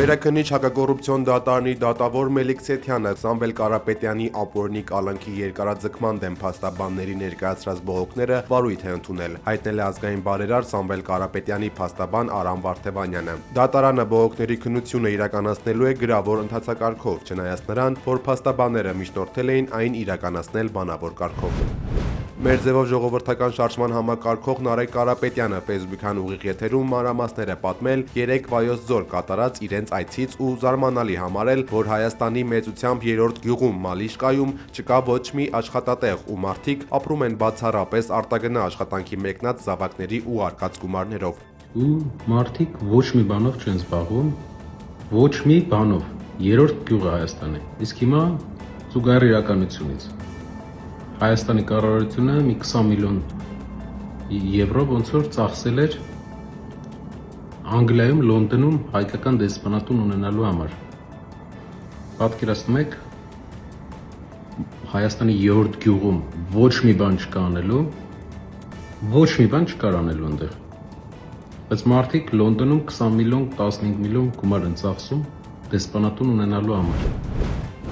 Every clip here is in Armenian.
Վերաքննիչ հակակոռուպցիոն դատարանի դատավոր Մելիք Սեթյանը Սամվել Կարապետյանի ապօրինի կալանքի երկարաձգման դեմ փաստաբանների ներկայացրած բողոքները վարույթ է ընդունել, հայտնել է ազգային բարերար Սամվել Կարապետյանի փաստաբան Արամ Վարդևանյանը։ Դատարանը բողոքների քննությունը իրականացնելու է գրավոր ընթացակարգով, չնայած նրան, որ փաստաբանները միջնորդել էին այն իրականացնել բանավոր կարգով։ Մեր ձևով ժողովրդական շարժման համակարգող Նարեկ Կարապետյանը Facebook-յան ուղիղ եթերում մանրամասներ է պատմել 3 Վայոց ձոր կատարած իրենց այցից ու զարմանալի համարել, որ Հայաստանի մեծությամբ 3-րդ գյուղում Մալիշկայում չկա ոչ մի աշխատատեղ ու մարդիկ ապրում են բացառապես արտագնա աշխատանքի մեկնած զավակների ու արկած գումարներով։ Ու մարդիկ ոչ մի բանով չեն զբաղվում, ոչ մի բանով։ 3-րդ գյուղը Հայաստանի։ Իսկ հիմա զուգահեռ իրականությունից Հայաստանի կառավարությունը մի 20 միլիոն եվրո ոնց որ ծախսել էր Անգլիայում, Լոնդոնում հայկական դեսպանատուն ունենալու համար։ Պատկերացնում եք, Հայաստանի 3-րդ գյուղում ոչ մի բան չկա անելու, ոչ մի բան չկար անելու այնտեղ։ Բայց մարդիկ Լոնդոնում 20 միլիոն, 15 միլիոն գումար են ծախսում դեսպանատուն ունենալու համար։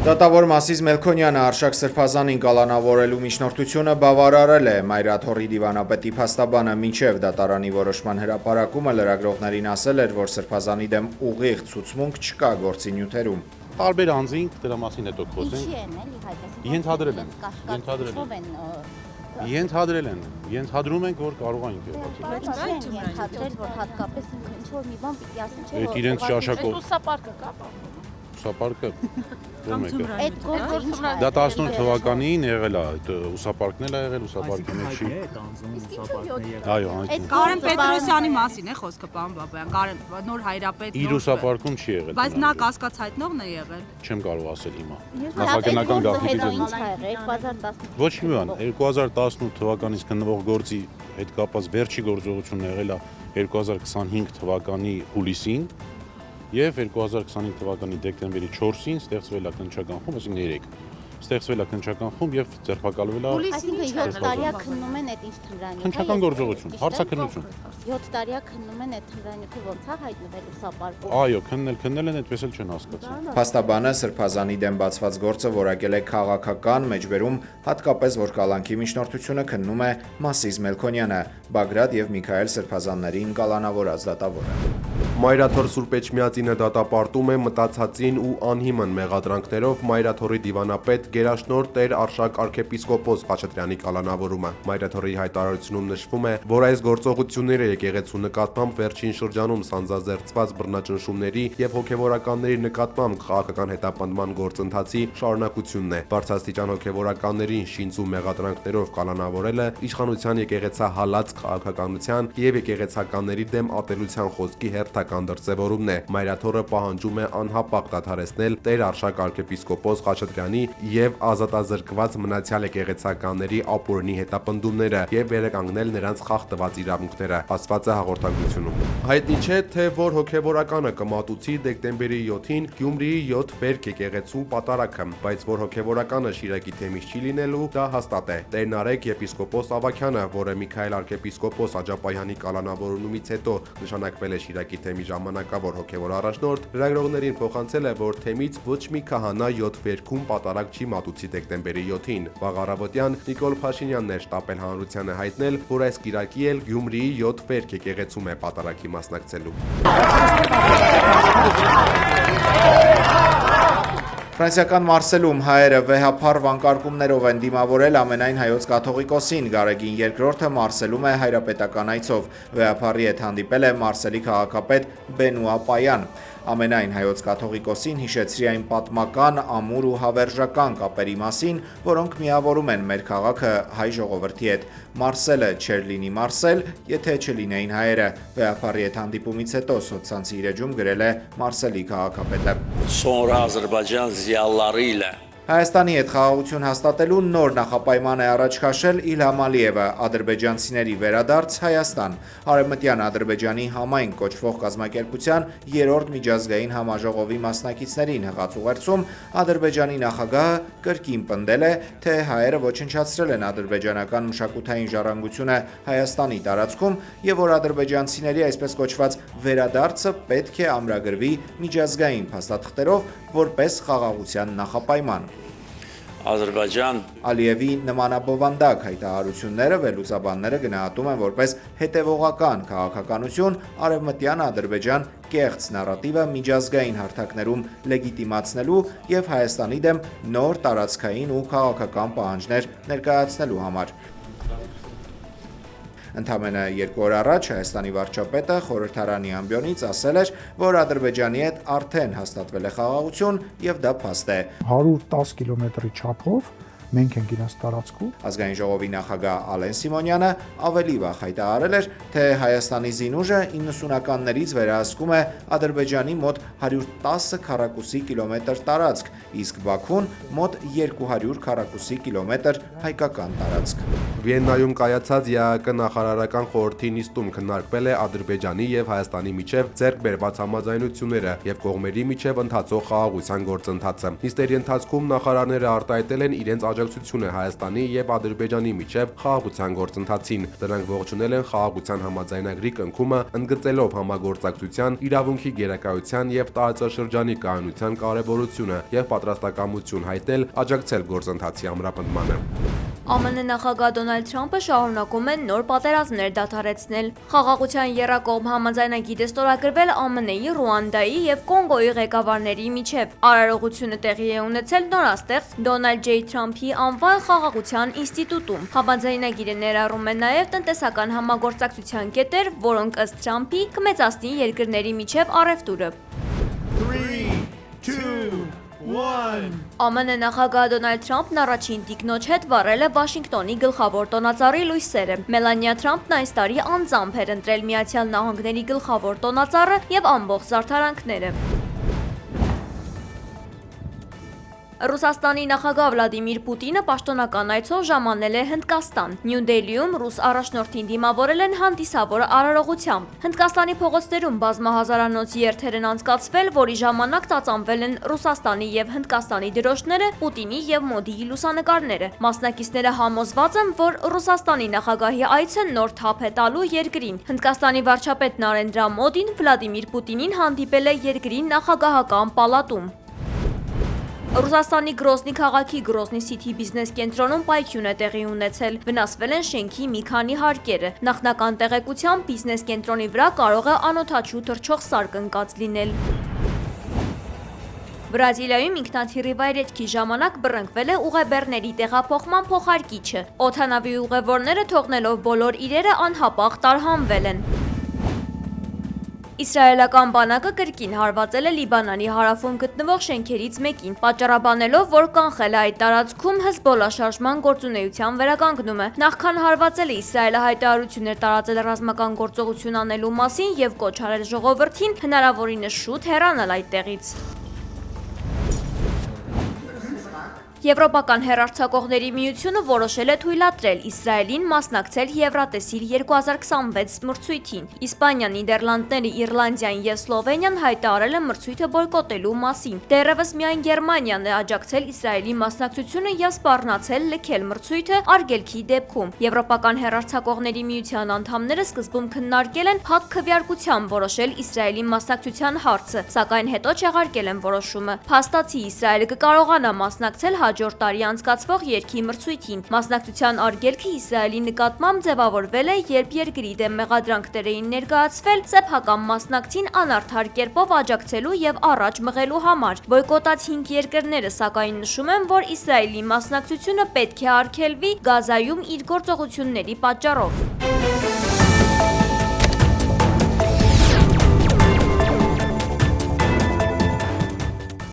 Դատավոր Մասիս Մելքոնյանը Արշակ Սրբազանին կալանավորելու միջնորդությունը բավարարել է Մայրաթորի դիվանապետի փաստաբանը մինչև դատարանի որոշման հրապարակումը լրագրողներին ասել էր, որ Սրբազանի դեմ ուղիղ ցուցմունք չկա գործի նյութերում։ Տարբեր անձինք դրա մասին հետո խոսենք։ Ենթադրում ենք, որ կարող են եղած։ Բայց այն ենթադրել, որ հատկապես ինքը ինչ-որ մի բան պիտի ասեն, չէ՞։ Այդ իրենց ճաշակով։ Ուսապարկը կա։ Ուսապարկը։ Այդ գործը Դա 18 թվականին եղել է, այդ ուսապարկն էլ ա եղել, ուսապարկի մեջ չի։ Այո, այդ Կարեն Պետրոսյանի մասին է խոսքը, պարոն Բաբայան, Կարեն նոր հայրապետ։ իր ուսապարկում չի եղել։ Բայց նա կասկած հայտնողն է եղել։ Չեմ կարող ասել հիմա։ նախագնական գաղտնի հետո դեմ։ ինչ ա եղել 2018 Ոչ մի բան, 2018 թվականից գտնվող գործի հետ կապված վերջի գործողությունն եղել է 2025 թվականի հուլիսին եւ 2025 թվականի դեկտեմբերի 4-ին ստեղծվել է քննչական խումբ, այսինքն 3 ստեղծվել է քննչական խումբ եւ ձերբակալվել է Այսինքն 7 տարիա քննում են այդ ինչ թմրանյութը։ քննչական գործողություն, հարցաքննություն։ 7 տարիա քննում են այդ թմրանյութը ոնց է հայտնվել ուսապարկում։ Այո, քննել են, այդպես էլ չեն հասկացել։ Փաստաբանը Սրբազանի դեմ բացված գործը որակել է քաղաքական, մեջբերում հատկապես որ կալանքի միջնորդությունը քննում է Մասիս Մելքոնյանը, Բագրատ եւ Միքայել Սրբազաններին կալանավորած դատավորը։ Մայրաթոր Սուրբ Էջմիածինը դատապարտում է մտածածին ու անհիմն մեղադրանքներով Մայրաթորի դիվանապետ Գերաշնորհ Տեր Արշակ arczepiskopos Խաչատրյանի կալանավորումը։ Մայրաթորի հայտարարությունում նշվում է, որ այս գործողությունները եկեղեցու նկատմամբ վերջին շրջանում սանձազերծված բռնաճնշումների եւ հոգեվորականների նկատմամբ քաղաքական հետապնդման գործընթացի շարունակությունն է։ Բարձրաստիճան հոգեվորականներին շինծու մեղադրանքներով կալանավորելը իշխանության եկեղեցահալած քաղաքականության եւ եկեղեցականների դեմ ատելության խոսքի հերթական դրսևորումն է։ Մայրաթորը պահանջում է անհապաղ դադարեցնել Տեր Արշակ arczepiskopos Խաչատրյանի եւ ազատազրկված մնացյալ եկեղեցականների ապօրինի հետապնդումները եւ վերականգնել նրանց խախտված իրավունքները, ասված է հաղորդագրությունում։ Հայտնի չէ, թե որ հոգեվորականը կմատուցի դեկտեմբերի 7-ին Գյումրիի 7 Բերք եկեղեցու պատարագը, բայց որ հոգեվորականը Շիրակի թեմից չի լինելու, դա հաստատ է։ Տեր Նարեկ եպիսկոպոս Ավագյանը, որը Միքայել arczepiskopos Աջապայանի կալանավորումից հետո նշանակվել է Շիրակի թեմի ժամանակավոր հոգեվոր առաջնորդ, լրագրողներին փոխանցել է, որ թեմից ոչ մի քահանա 7 Բերքում պատարագ չի մատուցի դեկտեմբերի 7-ին։ Վաղ առավոտյան Նիկոլ Փաշինյանն էր շտապել հանրությանը հայտնել, որ այս կիրակի էլ Գյումրիի 7 Բերք եկեղեցում է պատարագի մասնակցելու։ Ֆրանսիական Մարսելում հայերը վեհափառ վանկարկումներով են դիմավորել ամենայն հայոց կաթողիկոսին։ Գարեգին II-ը Մարսելում է հայրապետական այցով։ Վեհափառի հետ հանդիպել է Մարսելի քաղաքապետ Բենուա Պայան։ Ամենայն հայոց կաթողիկոսին հիշեցրի այն պատմական, ամուր ու հավերժական կապերի մասին, որոնք միավորում են մեր քաղաքը հայ ժողովրդի հետ։ Մարսելը չէր լինի Մարսել, եթե չլինեին հայերը։ Վեհափառի հետ հանդիպումից հետո սոցցանցի իր էջում գրել է Մարսելի քաղաքապետը։ Sonra Azərbaycan ziyalıları ilə Հայաստանի հետ խաղաղություն հաստատելու նոր նախապայման է առաջ քաշել Իլհամ Ալիևը, ադրբեջանցիների վերադարձ Հայաստան։ Արևմտյան Ադրբեջանի համայն կոչվող կազմակերպության 3-րդ միջազգային համաժողովի մասնակիցներին հղած ուղերձում Ադրբեջանի նախագահը կրկին պնդել է, թե հայերը ոչնչացրել են ադրբեջանական մշակութային ժառանգությունը Հայաստանի տարածքում եւ որ ադրբեջանցիների այսպես կոչված վերադարձը պետք է ամրագրվի միջազգային փաստաթղթերով որպես խաղաղության նախապայման։ Ալիևի նմանաբովանդակ հայտարարությունները վերլուծաբանները գնահատում են որպես հետևողական քաղաքականություն արևմտյան Ադրբեջան կեղծ նարատիվը միջազգային հարթակներում լեգիտիմացնելու եւ Հայաստանի դեմ նոր տարածքային ու քաղաքական պահանջներ ներկայացնելու համար։ Ընդամենը 2 օր առաջ Հայաստանի վարչապետը խորհրդարանի ամբիոնից ասել էր, որ Ադրբեջանի հետ արդեն հաստատվել է խաղաղություն եւ դա փաստ է։ 110 կիլոմետրի չափով մենք ենք իրաց տարածքում։ Ազգային ժողովի նախագահ Ալեն Սիմոնյանը ավելի վաղ հայտարարել էր, թե Հայաստանի զինուժը 90-ականներից վերահսկում է Ադրբեջանի մոտ 110 քառակուսի կիլոմետր տարածք, իսկ Բաքուն մոտ 200 քառակուսի կիլոմետր հայկական տարածք։ Վիեննայում կայացած ԵԱՀԿ նախարարական խորհրդի նիստում քննարկվել է Ադրբեջանի եւ Հայաստանի միջև ձեռք բերված համաձայնությունները եւ կողմերի միջև ընթացող խաղաղության գործընթացը։ Նիստերի ընթացքում նախարարները արտահայտել են իրենց աջակցությունը Հայաստանի եւ Ադրբեջանի միջև խաղաղության գործընթացին։ Դրանք ողջունել են խաղաղության համաձայնագրի կնքումը, ընդգծելով համագործակցության, իրավունքի գերակայության եւ տարածաշրջանի կայունության կարեւորությունը եւ պատրաստակամություն հայտնել աջակցել գործընթացի ամրապնդմանը։ ԱՄՆ նախագահ Դոնալդ Թրամփը շարունակում է նոր պատերազմներ դադարեցնել։ Խաղաղության եռակողմ համաձայնագիր է ստորագրվել ԱՄՆ-ի, Ռուանդայի եւ Կոնգոյի ղեկավարների միջև։ Արարողությունը տեղի է ունեցել նորաստեղծ Դոնալդ Ջեյ Թրամփի անվան խաղաղության ինստիտուտում։ Համաձայնագիրը ներառում է նաեւ տնտեսական համագործակցության կետեր, որոնք ըստ Թրամփի կմեծացնի երկրների միջև առևտուրը։ 3, 2, 1 ԱՄՆ նախագահ Դոնալդ Թրամփն առաջին տիկնոջ հետ վառել է Վաշինգտոնի գլխավոր տոնածառի լույսերը։ Մելանիա Թրամփն այս տարի անձամբ էր ընտրել Միացյալ Նահանգների գլխավոր տոնածառը եւ ամբողջ զարդարանքները։ Ռուսաստանի նախագահ Վլադիմիր Պուտինը պաշտոնական այցով ժամանել է Հնդկաստան։ Նյու Դելիում ռուս առաջնորդին դիմավորել են հանդիսավոր արարողությամբ։ Հնդկաստանի փողոցներում բազմահազարանոց երթեր են անցկացվել, որի ժամանակ ծածանվել են Ռուսաստանի եւ Հնդկաստանի դրոշները, Պուտինի եւ Մոդիի լուսանկարները։ Մասնակիցները համոզված են, որ Ռուսաստանի նախագահի այցը նոր թափ է տալու երկրին։ Հնդկաստանի վարչապետ Նարենդրա Մոդին Վլադիմիր Պուտինին հանդիպել է երկրի նախագահական պալատում։ Ռուսաստանի Գրոզնի քաղաքի Գրոզնի City բիզնես կենտրոնում պայթյուն է տեղի ունեցել։ Վնասվել են շենքի մի քանի հարկերը։ Նախնական տեղեկությամբ բիզնես կենտրոնի վրա կարող է անօդաչու թռչող սարք ընկած լինել։ Բրազիլիայում ինքնաթիռի վայրեջքի ժամանակ բռնկվել է ուղեբեռների տեղափոխման փոխարկիչը։ Օդանավի ուղևորները թողնելով բոլոր իրերը անհապաղ տարհանվել են։ Իսրայելական բանակը կրկին հարվածել է Լիբանանի հարավում գտնվող շենքերից մեկին, պատճառաբանելով, որ կանխել է այդ տարածքում Հեզբոլլա շարժման գործունեության վերականգնումը։ Նախքան հարվածելը Իսրայելը հայտարարություններ տարածել ռազմական գործողություն անելու մասին եւ կոչ արել ժողովրդին հնարավորինս շուտ հեռանալ այդտեղից։ Եվրոպական հեռարձակողների միությունը որոշել է թույլատրել Իսրայելին մասնակցել Եվրատեսիլ 2026 մրցույթին։ Իսպանիան, Նիդերլանդները, Իռլանդիան եւ Սլովենիան հայտարարել են մրցույթը բոյկոտելու մասին։ Դեռևս միայն Գերմանիան է աջակցել Իսրայելի մասնակցությունը եւ սպառնացել լքել մրցույթը արգելքի դեպքում։ Եվրոպական հեռարձակողների միության անդամները սկզբում քննարկել են հատ քվեարկությամբ որոշել Իսրայելի մասնակցության հարցը, սակայն հետո չեղարկել են որոշումը։ Փաստացի Իսրայելը կկարողանա մասնակցել հաջորդ տարի անցկացվող երգի մրցույթին։ Մասնակցության արգելքը Իսրայելի նկատմամբ ձևավորվել է, երբ երկրի դեմ մեղադրանքներ էին ներկայացվել սեփական մասնակցին անարդար կերպով աջակցելու եւ առաջ մղելու համար։ Բոյկոտած 5 երկրները սակայն նշում են, որ Իսրայելի մասնակցությունը պետք է արգելվի Գազայում իր գործողությունների պատճառով։